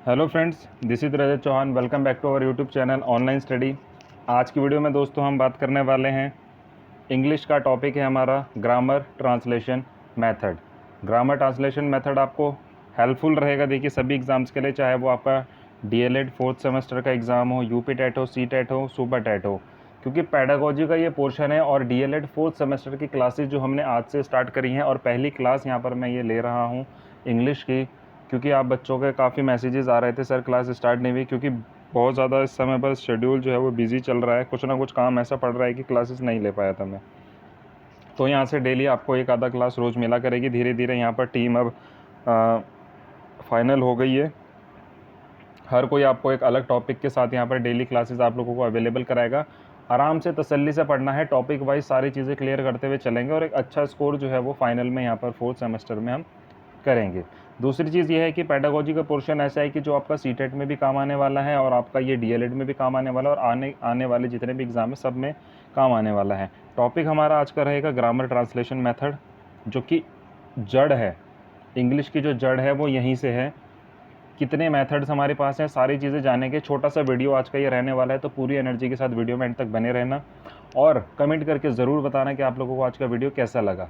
Hello friends, this is Rajat Chauhan. Welcome back to our YouTube channel online study. आज की video में दोस्तों हम बात करने वाले हैं इंग्लिश का टॉपिक है हमारा grammar translation method. Grammar translation method आपको हेल्पफुल रहेगा देखिए सभी एग्ज़ाम्स के लिए, चाहे वो आपका डीएलएड फोर्थ सेमेस्टर का एग्ज़ाम हो, यूपी टेट हो, सी टेट हो, सुपर टेट हो, क्योंकि पैडागोजी का ये पोर्शन है। और डीएलएड फोर्थ सेमेस्टर की क्लासेस जो हमने आज से स्टार्ट करी हैं, और पहली क्लास यहाँ पर मैं ये ले रहा हूँ इंग्लिश की, क्योंकि आप बच्चों के काफ़ी मैसेजेस आ रहे थे सर क्लास स्टार्ट नहीं हुई, क्योंकि बहुत ज़्यादा इस समय पर शेड्यूल जो है वो बिज़ी चल रहा है, कुछ ना कुछ काम ऐसा पड़ रहा है कि क्लासेस नहीं ले पाया था मैं। तो यहाँ से डेली आपको एक आधा क्लास रोज़ मिला करेगी। धीरे धीरे यहाँ पर टीम अब फाइनल हो गई है। हर कोई आपको एक अलग टॉपिक के साथ यहाँ पर डेली क्लासेस आप लोगों को अवेलेबल कराएगा। आराम से तसल्ली से पढ़ना है, टॉपिक वाइज सारी चीज़ें क्लियर करते हुए चलेंगे और एक अच्छा स्कोर जो है वो फाइनल में यहाँ पर फोर्थ सेमेस्टर में हम करेंगे। दूसरी चीज़ ये है कि पेडागोजी का पोर्शन ऐसा है कि जो आपका सीटेट में भी काम आने वाला है और आपका ये डीएलएड में भी काम आने वाला है, और आने वाले जितने भी एग्ज़ाम है सब में काम आने वाला है। टॉपिक हमारा आज का रहेगा ग्रामर ट्रांसलेशन मेथड, जो कि जड़ है इंग्लिश की, जो जड़ है वो यहीं से है। कितने मेथड्स हमारे पास हैं, सारी चीज़ें जानेंगे। छोटा सा वीडियो आज का ये रहने वाला है, तो पूरी एनर्जी के साथ वीडियो में एंड तक बने रहना और कमेंट करके ज़रूर बताना कि आप लोगों को आज का वीडियो कैसा लगा।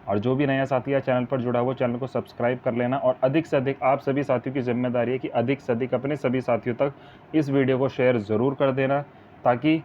और जो भी नया साथी या चैनल पर जुड़ा हुआ, चैनल को सब्सक्राइब कर लेना। और अधिक से अधिक आप सभी साथियों की जिम्मेदारी है कि अधिक से अधिक अपने सभी साथियों तक इस वीडियो को शेयर ज़रूर कर देना, ताकि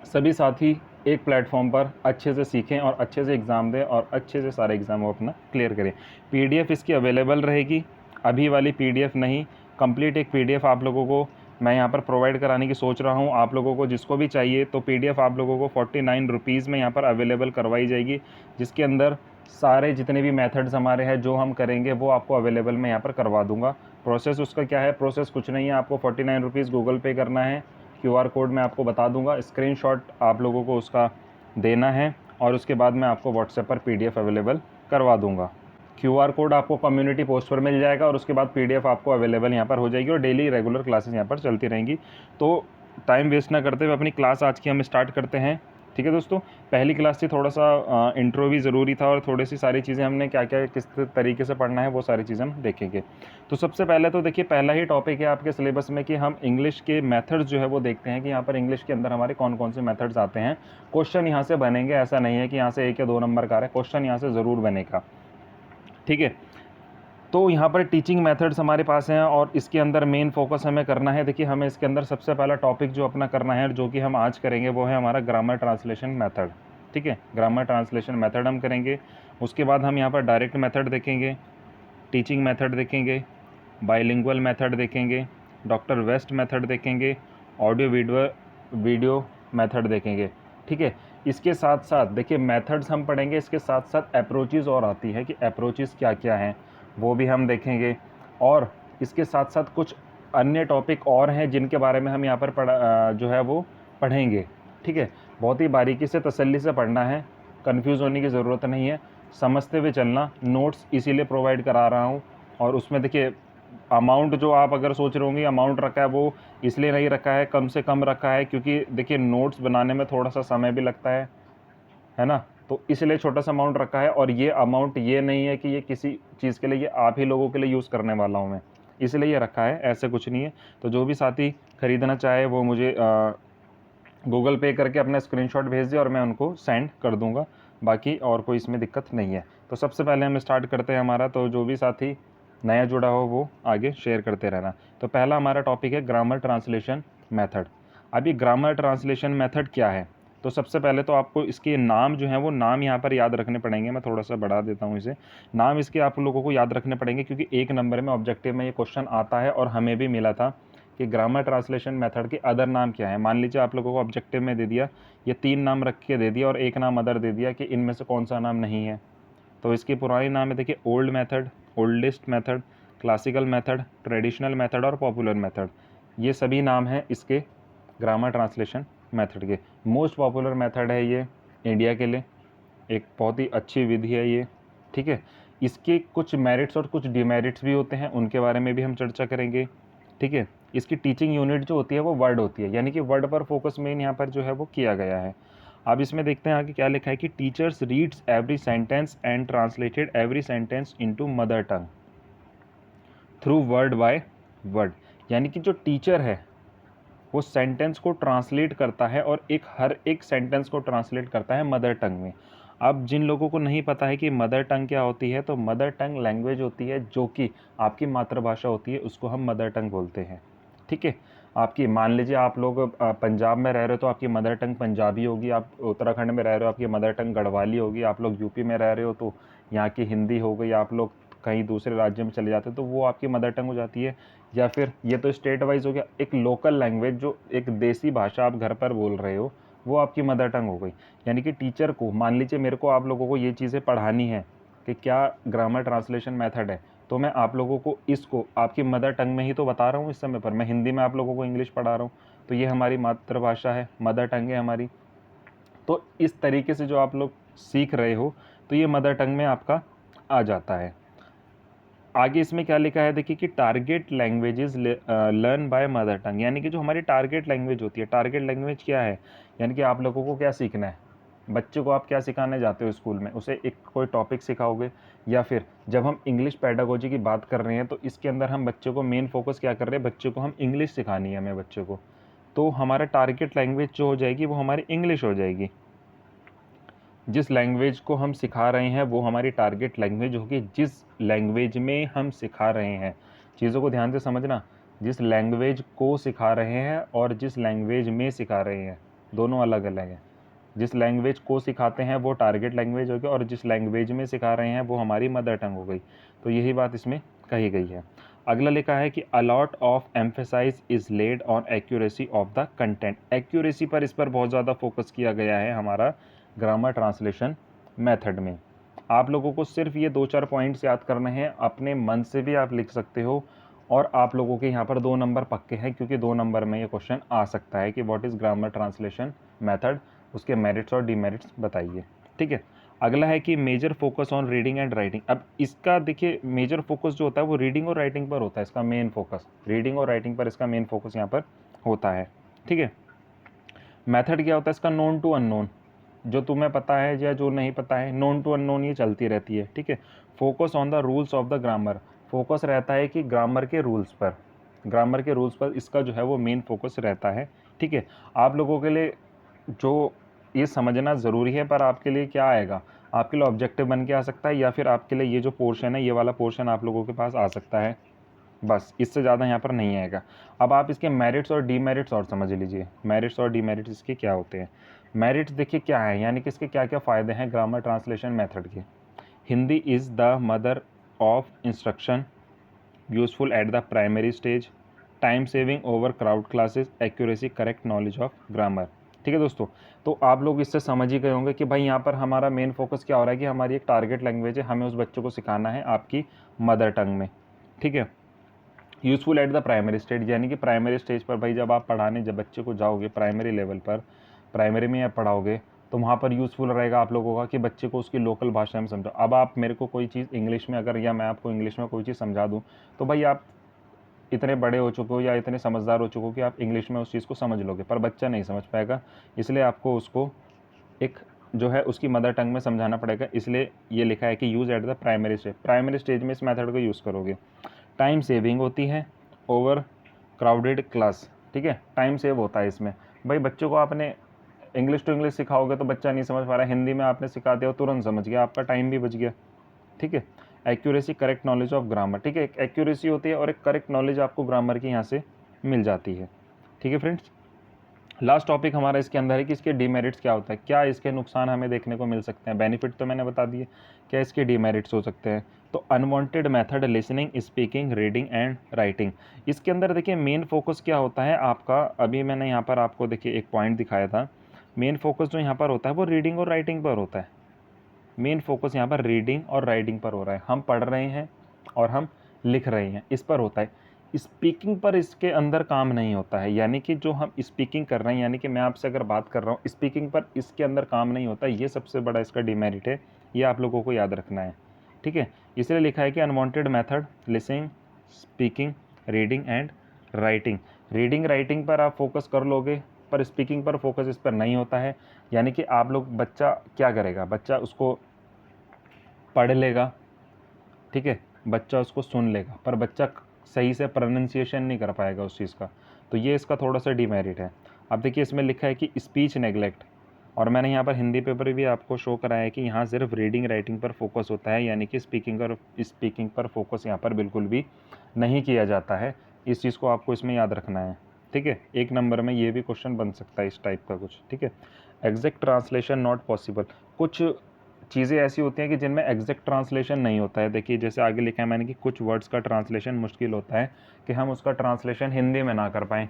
सभी साथी एक प्लेटफॉर्म पर अच्छे से सीखें और अच्छे से एग्ज़ाम दें और अच्छे से सारे एग्ज़ाम वो अपना क्लियर करें। पीडीएफ इसकी अवेलेबल रहेगी, अभी वाली पीडीएफ नहीं, कंप्लीट एक पीडीएफ आप लोगों को मैं यहाँ पर प्रोवाइड कराने की सोच रहा हूँ। आप लोगों को जिसको भी चाहिए तो पीडीएफ आप लोगों को 49 रुपीज़ में यहाँ पर अवेलेबल करवाई जाएगी, जिसके अंदर सारे जितने भी मेथड्स हमारे हैं जो हम करेंगे वो आपको अवेलेबल मैं यहाँ पर करवा दूँगा। प्रोसेस उसका क्या है, प्रोसेस कुछ नहीं है, आपको 49 रुपीज़ गूगल पे करना है। क्यूआर कोड मैं आपको बता दूंगा, स्क्रीनशॉट आप लोगों को उसका देना है और उसके बाद मैं आपको व्हाट्सएप पर पीडीएफ अवेलेबल करवा दूंगा। क्यूआर कोड आपको कम्युनिटी पोस्ट पर मिल जाएगा और उसके बाद पीडीएफ आपको अवेलेबल यहाँ पर हो जाएगी और डेली रेगुलर क्लासेस यहाँ पर चलती रहेंगी। तो टाइम वेस्ट ना करते हुए अपनी क्लास आज की हम स्टार्ट करते हैं। ठीक है दोस्तों, पहली क्लास थी, थोड़ा सा इंट्रो भी ज़रूरी था और थोड़ी सी सारी चीज़ें हमने क्या क्या किस तरीके से पढ़ना है वो सारी चीज़ें हम देखेंगे। तो सबसे पहले तो देखिए पहला ही टॉपिक है आपके सिलेबस में कि हम इंग्लिश के मेथड्स जो है वो देखते हैं कि यहाँ पर इंग्लिश के अंदर हमारे कौन कौन से मेथड्स आते हैं। क्वेश्चन यहाँ से बनेंगे, ऐसा नहीं है कि यहाँ से 1 या 2 नंबर का है, क्वेश्चन यहाँ से ज़रूर बनेगा। ठीक है, तो यहाँ पर टीचिंग मेथड्स हमारे पास हैं और इसके अंदर मेन फोकस हमें करना है। देखिए हमें इसके अंदर सबसे पहला टॉपिक जो अपना करना है, जो कि हम आज करेंगे, वो है हमारा ग्रामर ट्रांसलेशन मेथड। ठीक है, ग्रामर ट्रांसलेशन मेथड हम करेंगे। उसके बाद हम यहाँ पर डायरेक्ट मेथड देखेंगे, टीचिंग मेथड देखेंगे, बाइलिंगुअल मेथड देखेंगे, डॉक्टर वेस्ट मेथड देखेंगे, ऑडियो वीडियो मेथड देखेंगे। ठीक है, इसके साथ साथ देखिए मेथड्स हम पढ़ेंगे, इसके साथ साथ अप्रोचेज़ और आती है कि अप्रोचेज़ क्या क्या हैं वो भी हम देखेंगे। और इसके साथ साथ कुछ अन्य टॉपिक और हैं जिनके बारे में हम यहाँ पर जो है वो पढ़ेंगे। ठीक है, बहुत ही बारीकी से तसल्ली से पढ़ना है, कंफ्यूज होने की ज़रूरत नहीं है, समझते हुए चलना। नोट्स इसीलिए प्रोवाइड करा रहा हूँ और उसमें देखिए अमाउंट जो आप अगर सोच रहे होंगे अमाउंट रखा है, वो इसलिए नहीं रखा है, कम से कम रखा है क्योंकि देखिए नोट्स बनाने में थोड़ा सा समय भी लगता है ना, तो इसलिए छोटा सा अमाउंट रखा है। और ये अमाउंट ये नहीं है कि ये किसी चीज़ के लिए, ये आप ही लोगों के लिए यूज़ करने वाला हूँ मैं, इसलिए ये रखा है, ऐसे कुछ नहीं है। तो जो भी साथी ख़रीदना चाहे वो मुझे गूगल पे करके अपना स्क्रीनशॉट भेज दिए और मैं उनको सेंड कर दूंगा, बाकी और कोई इसमें दिक्कत नहीं है। तो सबसे पहले हम स्टार्ट करते हैं हमारा, तो जो भी साथी नया जुड़ा हो वो आगे शेयर करते रहना। तो पहला हमारा टॉपिक है ग्रामर ट्रांसलेशन मेथड। अब ये ग्रामर ट्रांसलेशन मेथड क्या है, तो सबसे पहले तो आपको इसके नाम जो हैं वो नाम यहाँ पर याद रखने पड़ेंगे। मैं थोड़ा सा बढ़ा देता हूँ इसे, नाम इसके आप लोगों को याद रखने पड़ेंगे क्योंकि 1 नंबर में ऑब्जेक्टिव में ये क्वेश्चन आता है और हमें भी मिला था कि ग्रामर ट्रांसलेशन मेथड के अदर नाम क्या है। मान लीजिए आप लोगों को ऑब्जेक्टिव में दे दिया, ये 3 नाम रख के दे दिया और 1 नाम अदर दे दिया कि इनमें से कौन सा नाम नहीं है, तो इसकी पुरानी नाम है देखिए old method, oldest method, classical method, traditional method और पॉपुलर मेथड। ये सभी नाम हैं इसके ग्रामर ट्रांसलेशन मेथड के। मोस्ट पॉपुलर मेथड है ये इंडिया के लिए, एक बहुत ही अच्छी विधि है ये। ठीक है, इसके कुछ मेरिट्स और कुछ डिमेरिट्स भी होते हैं, उनके बारे में भी हम चर्चा करेंगे। ठीक है, इसकी टीचिंग यूनिट जो होती है वो वर्ड होती है, यानी कि वर्ड पर फोकस मेन यहाँ पर जो है वो किया गया है। अब इसमें देखते हैं आगे क्या लिखा है कि teachers reads every sentence and translated every sentence into mother tongue through word by word, यानी कि जो टीचर है वो सेंटेंस को ट्रांसलेट करता है और हर एक सेंटेंस को ट्रांसलेट करता है मदर टंग में। अब जिन लोगों को नहीं पता है कि मदर टंग क्या होती है, तो मदर टंग लैंग्वेज होती है जो कि आपकी मातृभाषा होती है, उसको हम मदर टंग बोलते हैं। ठीक है, आपकी मान लीजिए आप लोग पंजाब में रह रहे हो तो आपकी मदर टंग पंजाबी होगी, आप उत्तराखंड में रह रहे हो आपकी मदर टंग गढ़वाली होगी, आप लोग यूपी में रह रहे हो तो यहाँ की हिंदी हो गई, आप लोग कहीं दूसरे राज्य में चले जाते हो तो वो आपकी मदर टंग हो जाती है। या फिर ये तो स्टेट वाइज हो गया, एक लोकल लैंग्वेज जो एक देसी भाषा आप घर पर बोल रहे हो वो आपकी मदर टंग हो गई। यानी कि टीचर को, मान लीजिए मेरे को आप लोगों को ये चीज़ें पढ़ानी है कि क्या ग्रामर ट्रांसलेशन मेथड है, तो मैं आप लोगों को इसको आपकी मदर टंग में ही तो बता रहा हूँ। इस समय पर मैं हिंदी में आप लोगों को इंग्लिश पढ़ा रहा हूँ, तो ये हमारी मातृभाषा है, मदर टंग है हमारी। तो इस तरीके से जो आप लोग सीख रहे हो तो ये मदर टंग में आपका आ जाता है। आगे इसमें क्या लिखा है देखिए कि target languages learn by mother tongue, यानी कि जो हमारी टारगेट लैंग्वेज होती है, टारगेट लैंग्वेज क्या है, यानी कि आप लोगों को क्या सीखना है, बच्चे को आप क्या सिखाने जाते हो स्कूल में, उसे एक कोई टॉपिक सिखाओगे। या फिर जब हम इंग्लिश पेडागोजी की बात कर रहे हैं तो इसके अंदर हम बच्चे को मेन फोकस क्या कर रहे हैं, बच्चे को हम इंग्लिश सिखानी है हमें बच्चे को, तो हमारा टारगेट लैंग्वेज जो हो जाएगी वो हमारी इंग्लिश हो जाएगी। जिस लैंग्वेज को हम सिखा रहे हैं वो हमारी टारगेट लैंग्वेज होगी, जिस लैंग्वेज में हम सिखा रहे हैं। चीज़ों को ध्यान से समझना, जिस लैंग्वेज को सिखा रहे हैं और जिस लैंग्वेज में सिखा रहे हैं दोनों अलग अलग हैं। जिस लैंग्वेज को सिखाते हैं वो टारगेट लैंग्वेज होगी और जिस लैंग्वेज में सिखा रहे हैं वो हमारी मदर टंग हो गई। तो यही बात इसमें कही गई है। अगला लिखा है कि a lot of emphasize is laid on accuracy of the content. Accuracy पर इस पर बहुत ज़्यादा फोकस किया गया है हमारा ग्रामर ट्रांसलेशन मेथड में। आप लोगों को सिर्फ ये 2-4 पॉइंट्स याद करने हैं, अपने मन से भी आप लिख सकते हो और आप लोगों के यहाँ पर 2 नंबर पक्के हैं, क्योंकि 2 नंबर में ये क्वेश्चन आ सकता है कि what is grammar translation method, उसके मेरिट्स और डीमेरिट्स बताइए। ठीक है, अगला है कि major focus on reading and writing. अब इसका देखिए मेजर फोकस जो होता है वो रीडिंग और राइटिंग पर होता है, इसका मेन फोकस रीडिंग और राइटिंग पर इसका मेन फोकस यहाँ पर होता है। ठीक है, मेथड क्या होता है इसका, नोन टू अननोन, जो तुम्हें पता है या जो नहीं पता है, नोन टू अननोन ये चलती रहती है। ठीक है, focus on the rules of the grammar, focus रहता है कि ग्रामर के रूल्स पर, ग्रामर के रूल्स पर इसका जो है वो मेन फोकस रहता है। ठीक है, आप लोगों के लिए जो ये समझना ज़रूरी है, पर आपके लिए क्या आएगा, आपके लिए ऑब्जेक्टिव बन के आ सकता है, या फिर आपके लिए ये जो पोर्शन है ये वाला पोर्शन आप लोगों के पास आ सकता है, बस इससे ज़्यादा यहाँ पर नहीं आएगा। अब आप इसके मेरिट्स और डीमेरिट्स और समझ लीजिए, मेरिट्स और डीमेरिट्स इसके क्या होते हैं। मेरिट्स देखिए क्या है, यानी कि इसके क्या क्या फ़ायदे हैं ग्रामर ट्रांसलेशन मेथड के। Hindi is the mother of instruction, useful at the primary stage, time saving over crowd classes, accuracy, correct knowledge of grammar. ठीक है दोस्तों, तो आप लोग इससे समझ ही गए होंगे कि भाई यहाँ पर हमारा मेन फोकस क्या हो रहा है कि हमारी एक टारगेट लैंग्वेज है, हमें उस बच्चों को सिखाना है आपकी मदर टंग में। ठीक है, useful at the primary stage, यानी कि प्राइमरी स्टेज पर भाई जब आप पढ़ाने जब बच्चे को जाओगे प्राइमरी लेवल पर, प्राइमरी में आप पढ़ाओगे तो वहाँ पर यूज़फुल रहेगा आप लोगों का कि बच्चे को उसकी लोकल भाषा में समझो। अब आप मेरे को कोई चीज़ इंग्लिश में अगर, या मैं आपको इंग्लिश में कोई चीज़ समझा दूँ तो भाई आप इतने बड़े हो चुके हो या इतने समझदार हो चुके हो कि आप इंग्लिश में उस चीज़ को समझ लोगे, पर बच्चा नहीं समझ पाएगा। इसलिए आपको उसको एक जो है उसकी मदर टंग में समझाना पड़ेगा। इसलिए ये लिखा है कि use at the primary stage, primary stage में इस मेथड को यूज़ करोगे। टाइम सेविंग होती है ओवर क्राउडेड क्लास। ठीक है, टाइम सेव होता है इसमें। भाई बच्चों को आपने इंग्लिश टू इंग्लिश सिखाओगे तो बच्चा नहीं समझ पा रहा है, हिंदी में आपने सिखा दिया तुरंत समझ गया, आपका टाइम भी बच गया। ठीक है, accuracy, correct knowledge of grammar. ठीक है, एक एक्यूरेसी होती है और एक करेक्ट नॉलेज आपको ग्रामर की यहाँ से मिल जाती है। ठीक है फ्रेंड्स, लास्ट टॉपिक हमारा इसके अंदर है कि इसके डीमेरिट्स क्या होता है, क्या इसके नुकसान हमें देखने को मिल सकते हैं। बेनिफिट तो मैंने बता दिए, क्या इसके डीमेरिट्स हो सकते हैं। तो unwanted method, listening, speaking, reading and writing. इसके अंदर देखिए मेन फोकस क्या होता है आपका, अभी मैंने यहाँ पर आपको देखिए एक पॉइंट दिखाया था, मेन फोकस जो यहाँ पर होता है वो रीडिंग और राइटिंग पर होता है। मेन फोकस यहाँ पर रीडिंग और राइटिंग पर हो रहा है, हम पढ़ रहे हैं और हम लिख रहे हैं, इस पर होता है। स्पीकिंग पर इसके अंदर काम नहीं होता है, यानी कि जो हम स्पीकिंग कर रहे हैं, यानी कि मैं आपसे अगर बात कर रहा हूँ स्पीकिंग पर इसके अंदर काम नहीं होता। ये सबसे बड़ा इसका डिमेरिट है, ये आप लोगों को याद रखना है। ठीक है, इसलिए लिखा है कि unwanted method, listening, speaking, reading and writing. Reading writing पर आप फोकस कर लोगे पर स्पीकिंग पर फोकस इस पर नहीं होता है। यानी कि आप लोग, बच्चा क्या करेगा, बच्चा उसको पढ़ लेगा, ठीक है, बच्चा उसको सुन लेगा, पर बच्चा सही से प्रोनाउंसिएशन नहीं कर पाएगा उस चीज़ का, तो ये इसका थोड़ा सा डिमेरिट है। अब देखिए इसमें लिखा है कि स्पीच नेग्लेक्ट, और मैंने यहाँ पर हिंदी पेपर भी आपको शो कराया है कि यहाँ सिर्फ रीडिंग राइटिंग पर फोकस होता है, यानी कि स्पीकिंग पर फोकस यहाँ पर बिल्कुल भी नहीं किया जाता है। इस चीज़ को आपको इसमें याद रखना है, ठीक है। 1 नंबर में ये भी क्वेश्चन बन सकता है इस टाइप का कुछ, ठीक है। एग्जैक्ट ट्रांसलेशन नॉट पॉसिबल, कुछ चीज़ें ऐसी होती हैं कि जिनमें एग्जैक्ट ट्रांसलेशन नहीं होता है। देखिए जैसे आगे लिखा है मैंने कि कुछ वर्ड्स का ट्रांसलेशन मुश्किल होता है कि हम उसका ट्रांसलेशन हिंदी में ना कर पाएँ,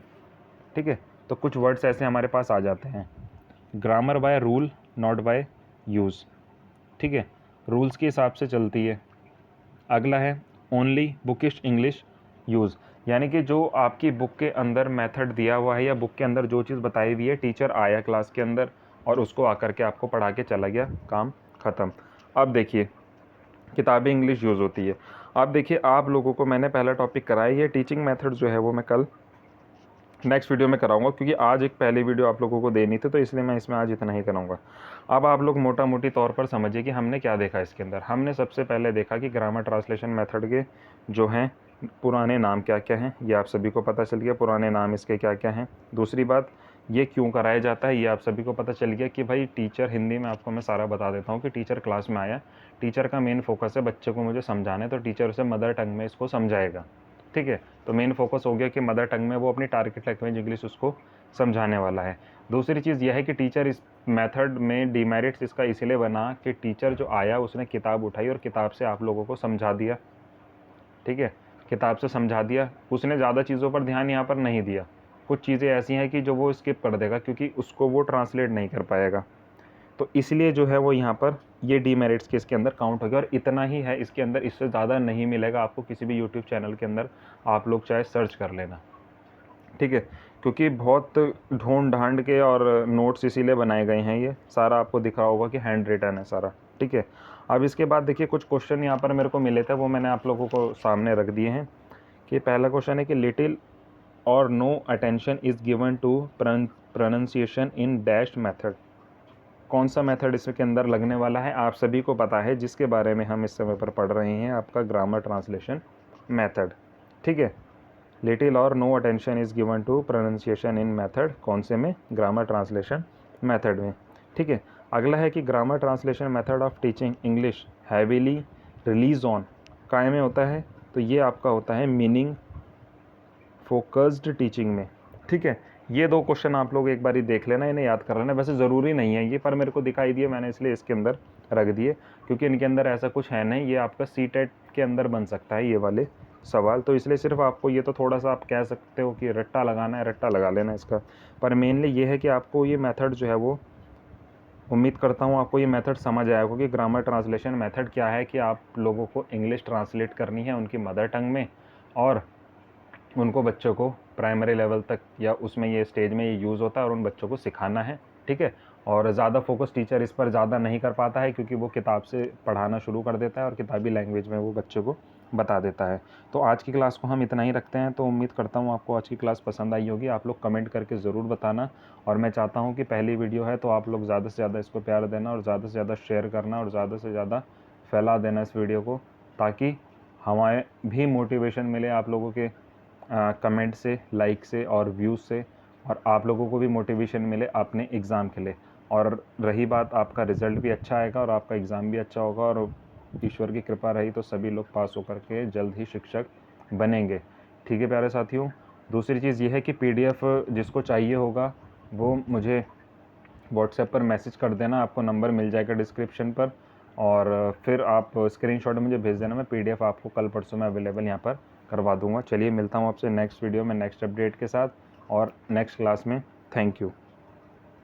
ठीक है। तो कुछ वर्ड्स ऐसे हमारे पास आ जाते हैं। Grammar by rule not by use, ठीक है, रूल्स के हिसाब से चलती है। अगला है ओनली बुकिश इंग्लिश यूज़, यानी कि जो आपकी बुक के अंदर मेथड दिया हुआ है या बुक के अंदर जो चीज़ बताई हुई है, टीचर आया क्लास के अंदर और उसको आकर के आपको पढ़ा के चला गया, काम ख़त्म। अब देखिए किताबी इंग्लिश यूज़ होती है। अब देखिए आप लोगों को मैंने पहला टॉपिक कराया, ये टीचिंग मेथड जो है वो मैं कल नेक्स्ट वीडियो में कराऊंगा, क्योंकि आज एक पहली वीडियो आप लोगों को देनी थी, तो इसलिए मैं इसमें आज इतना ही कराऊंगा। अब आप लोग मोटा मोटी तौर पर समझिए कि हमने क्या देखा इसके अंदर। हमने सबसे पहले देखा कि ग्रामर ट्रांसलेशन मेथड के जो हैं पुराने नाम क्या क्या हैं, ये आप सभी को पता चल गया, पुराने नाम इसके क्या क्या हैं। दूसरी बात, ये क्यों कराया जाता है ये आप सभी को पता चल गया कि भाई टीचर, हिंदी में आपको मैं सारा बता देता हूँ कि टीचर क्लास में आया, टीचर का मेन फोकस है बच्चे को मुझे समझाना है, तो टीचर उसे मदर टंग में इसको समझाएगा, ठीक है। तो मेन फोकस हो गया कि मदर टंग में वो अपनी टारगेट लैंग्वेज इंग्लिश उसको समझाने वाला है। दूसरी चीज़ यह है कि टीचर इस मेथड में डीमेरिट्स इसका इसलिए बना कि टीचर जो आया उसने किताब उठाई और किताब से आप लोगों को समझा दिया, ठीक है, किताब से समझा दिया, उसने ज़्यादा चीज़ों पर ध्यान यहाँ पर नहीं दिया। कुछ चीज़ें ऐसी हैं कि जो वो स्किप कर देगा क्योंकि उसको वो ट्रांसलेट नहीं कर पाएगा, तो इसलिए जो है वो यहाँ पर ये डीमेरिट्स के इसके अंदर काउंट हो गया। और इतना ही है इसके अंदर, इससे ज़्यादा नहीं मिलेगा आपको किसी भी यूट्यूब चैनल के अंदर, आप लोग चाहे सर्च कर लेना, ठीक है, क्योंकि बहुत ढूंढ ढांड के और नोट्स इसीलिए बनाए गए हैं, ये सारा आपको दिख रहा होगा कि हैंड रिटन है सारा, ठीक है। अब इसके बाद देखिए कुछ क्वेश्चन यहाँ पर मेरे को मिले थे, वो मैंने आप लोगों को सामने रख दिए हैं। कि पहला क्वेश्चन है कि लिटिल और no attention is given to pronunciation in dash method, कौन सा मेथड इसके अंदर लगने वाला है आप सभी को पता है, जिसके बारे में हम इस समय पर पढ़ रहे हैं, आपका ग्रामर ट्रांसलेशन मेथड, ठीक है। लिटिल और no attention is given to pronunciation in method, कौन से में, ग्रामर ट्रांसलेशन मेथड में, ठीक है। अगला है कि grammar translation method of teaching English heavily release on, काय में होता है, तो ये आपका होता है मीनिंग फोकस्ड टीचिंग में, ठीक है। ये 2 क्वेश्चन आप लोग एक बारी देख लेना, इन्हें याद कर लेना, वैसे ज़रूरी नहीं है ये, पर मेरे को दिखाई दिए मैंने इसलिए इसके अंदर रख दिए, क्योंकि इनके अंदर ऐसा कुछ है नहीं, ये आपका सीटेट के अंदर बन सकता है ये वाले सवाल, तो इसलिए सिर्फ आपको ये तो थोड़ा सा आप कह सकते हो कि रट्टा लगाना है, रट्टा लगा लेना इसका, पर मेनली ये है कि आपको ये मेथड जो है वो, उम्मीद करता हूँ आपको ये मेथड समझ आया होगा कि ग्रामर ट्रांसलेशन मेथड क्या है, कि आप लोगों को इंग्लिश ट्रांसलेट करनी है उनकी मदर टंग में, और उनको बच्चों को प्राइमरी लेवल तक या उसमें ये स्टेज में ये यूज़ होता है और उन बच्चों को सिखाना है, ठीक है। और ज़्यादा फोकस टीचर इस पर ज़्यादा नहीं कर पाता है, क्योंकि वो किताब से पढ़ाना शुरू कर देता है और किताबी लैंग्वेज में वो बच्चों को बता देता है। तो आज की क्लास को हम इतना ही रखते हैं, तो उम्मीद करता हूँ आपको आज की क्लास पसंद आई होगी। आप लोग कमेंट करके ज़रूर बताना, और मैं चाहता हूँ कि पहली वीडियो है तो आप लोग ज़्यादा से ज़्यादा इसको प्यार देना और ज़्यादा से ज़्यादा शेयर करना और ज़्यादा से ज़्यादा फैला देना इस वीडियो को, ताकि हमें भी मोटिवेशन मिले आप लोगों के कमेंट से, लाइक से और व्यूज़ से, और आप लोगों को भी मोटिवेशन मिले अपने एग्ज़ाम के लिए। और रही बात, आपका रिज़ल्ट भी अच्छा आएगा और आपका एग्ज़ाम भी अच्छा होगा, और ईश्वर की कृपा रही तो सभी लोग पास होकर के जल्द ही शिक्षक बनेंगे, ठीक है प्यारे साथियों। दूसरी चीज़ ये है कि PDF जिसको चाहिए होगा वो मुझे व्हाट्सएप पर मैसेज कर देना, आपको नंबर मिल जाएगा डिस्क्रिप्शन पर, और फिर आप स्क्रीनशॉट मुझे भेज देना, मैं PDF आपको कल परसों में अवेलेबल यहाँ पर करवा दूँगा। चलिए मिलता हूँ आपसे नेक्स्ट वीडियो में नेक्स्ट अपडेट के साथ और नेक्स्ट क्लास में। Thank you.